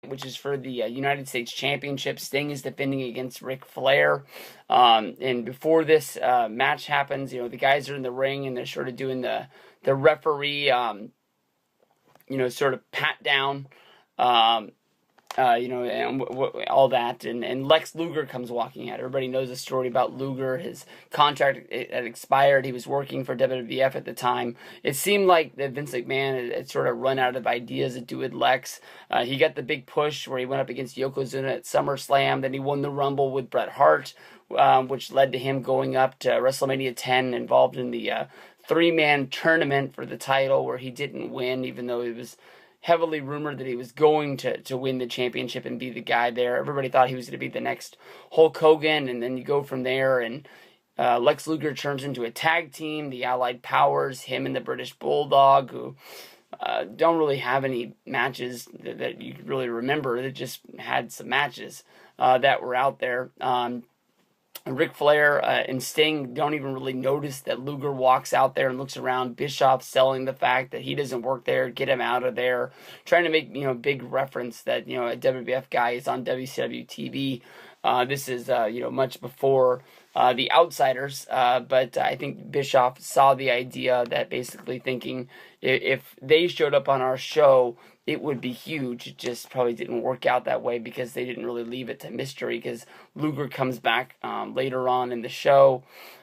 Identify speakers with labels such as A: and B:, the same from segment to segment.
A: which is for the United States Championship. Sting is defending against Ric Flair. And before this match happens, the guys are in the ring and they're sort of doing the referee, sort of pat down, and all that, and Lex Luger comes walking out. Everybody knows the story about Luger. His contract had expired. He was working for WWF at the time. It seemed like that Vince McMahon had sort of run out of ideas to do with Lex. He got the big push where he went up against Yokozuna at SummerSlam. Then he won the Rumble with Bret Hart, which led to him going up to WrestleMania 10, involved in the three-man tournament for the title, where he didn't win, even though it was heavily rumored that he was going to win the championship and be the guy there. Everybody thought he was going to be the next Hulk Hogan, and then you go from there, and Lex Luger turns into a tag team, the Allied Powers, him and the British Bulldog, who don't really have any matches that you really remember. They just had some matches that were out there. Ric Flair and Sting don't even really notice that Luger walks out there and looks around. Bischoff selling the fact that he doesn't work there, get him out of there, trying to make big reference that a WWF guy is on WCW TV. This is much before the Outsiders, but I think Bischoff saw the idea that basically thinking if they showed up on our show, it would be huge. It just probably didn't work out that way because they didn't really leave it to mystery, because Luger comes back later on in the show.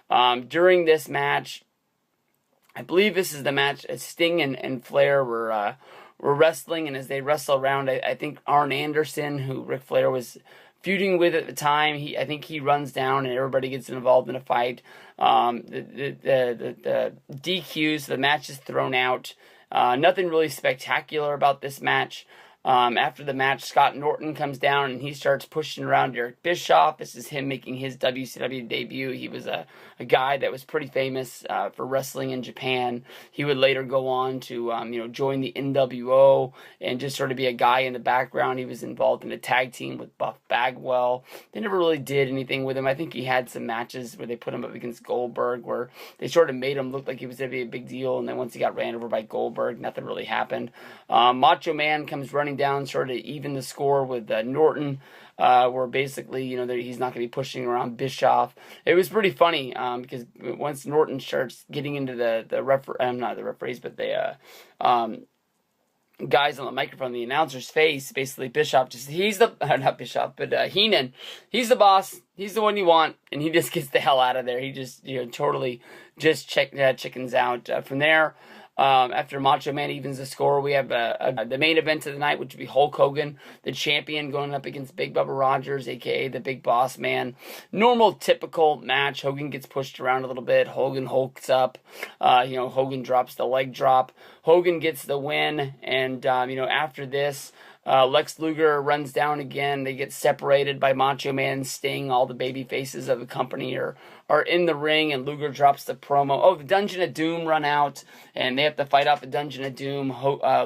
A: During this match, I believe this is the match, Sting and Flair were wrestling, and as they wrestle around, I think Arn Anderson, who Ric Flair was feuding with at the time, I think he runs down and everybody gets involved in a fight. The DQs, the match is thrown out. Nothing really spectacular about this match. After the match, Scott Norton comes down and he starts pushing around Eric Bischoff. This is him making his WCW debut. He was a guy that was pretty famous for wrestling in Japan. He would later go on to join the NWO and just sort of be a guy in the background. He was involved in a tag team with Buff Bagwell. They never really did anything with him. I think he had some matches where they put him up against Goldberg, where they sort of made him look like he was going to be a big deal, and then once he got ran over by Goldberg, nothing really happened. Macho Man comes running down, sort of even the score with Norton, where basically, he's not going to be pushing around Bischoff. It was pretty funny because once Norton starts getting into not the referees, but the guys on the microphone, the announcer's face, basically Bischoff not Bischoff, but Heenan, he's the boss, he's the one you want, and he just gets the hell out of there. He just, totally just chickens out. From there, after Macho Man evens the score, we have the main event of the night, which would be Hulk Hogan, the champion, going up against Big Bubba Rogers, a.k.a. the Big Boss Man. Normal, typical match. Hogan gets pushed around a little bit. Hogan hulks up. Hogan drops the leg drop. Hogan gets the win, and, after this, Lex Luger runs down again. They get separated by Macho Man and Sting. All the baby faces of the company are in the ring, and Luger drops the promo. Oh, the Dungeon of Doom run out, and they have to fight off the Dungeon of Doom.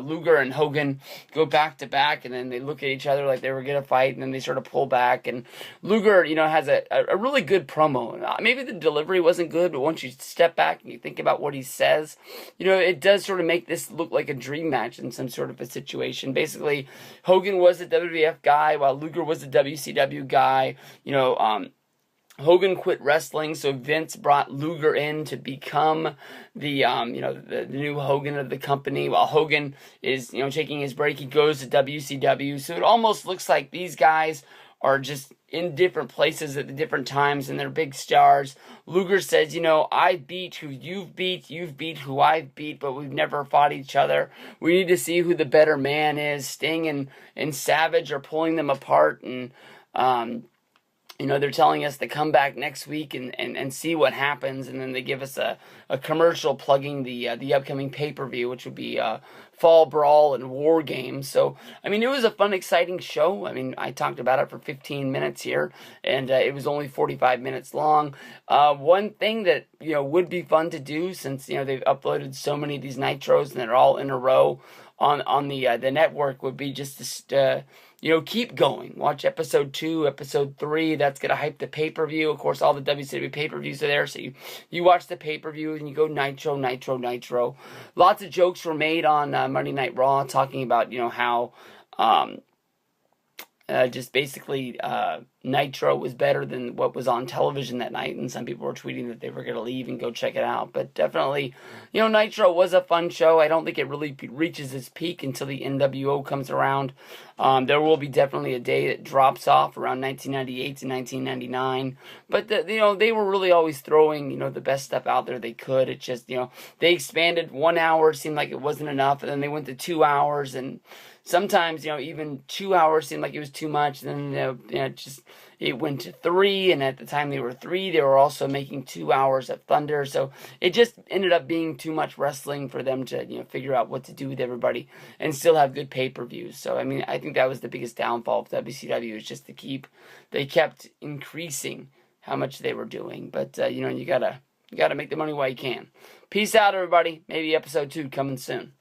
A: Luger and Hogan go back to back, and then they look at each other like they were going to fight, and then they sort of pull back. And Luger, has a really good promo. Maybe the delivery wasn't good, but once you step back and you think about what he says, it does sort of make this look like a dream match in some sort of a situation. Basically, Hogan was the WWF guy, while Luger was the WCW guy. Hogan quit wrestling, so Vince brought Luger in to become the new Hogan of the company. While Hogan is, taking his break, he goes to WCW. So it almost looks like these guys are just in different places at the different times, and they're big stars. Luger says, I beat who you've beat who I've beat, but we've never fought each other. We need to see who the better man is. Sting and Savage are pulling them apart, and they're telling us to come back next week and see what happens, and then they give us a commercial plugging the upcoming pay-per-view, which would be Fall Brawl and War Games. So, it was a fun, exciting show. I talked about it for 15 minutes here, and it was only 45 minutes long. One thing that, would be fun to do, since, they've uploaded so many of these Nitros, and they're all in a row on the network, would be just to keep going. Watch episode 2, episode 3. That's going to hype the pay-per-view. Of course, all the WCW pay-per-views are there. So you watch the pay-per-view and you go Nitro. Lots of jokes were made on Monday Night Raw talking about, how just basically Nitro was better than what was on television that night, and some people were tweeting that they were going to leave and go check it out. But definitely, Nitro was a fun show. I don't think it really reaches its peak until the NWO comes around. There will be definitely a day that drops off around 1998 to 1999. But they were really always throwing the best stuff out there they could. It just they expanded 1 hour, seemed like it wasn't enough, and then they went to 2 hours, and sometimes even 2 hours seemed like it was too much. Then it went to 3, and at the time they were 3, they were also making 2 hours of Thunder. So it just ended up being too much wrestling for them to figure out what to do with everybody and still have good pay-per-views. So I think that was the biggest downfall of WCW, is just they kept increasing how much they were doing. But you gotta make the money while you can. Peace out, everybody. Maybe episode 2 coming soon.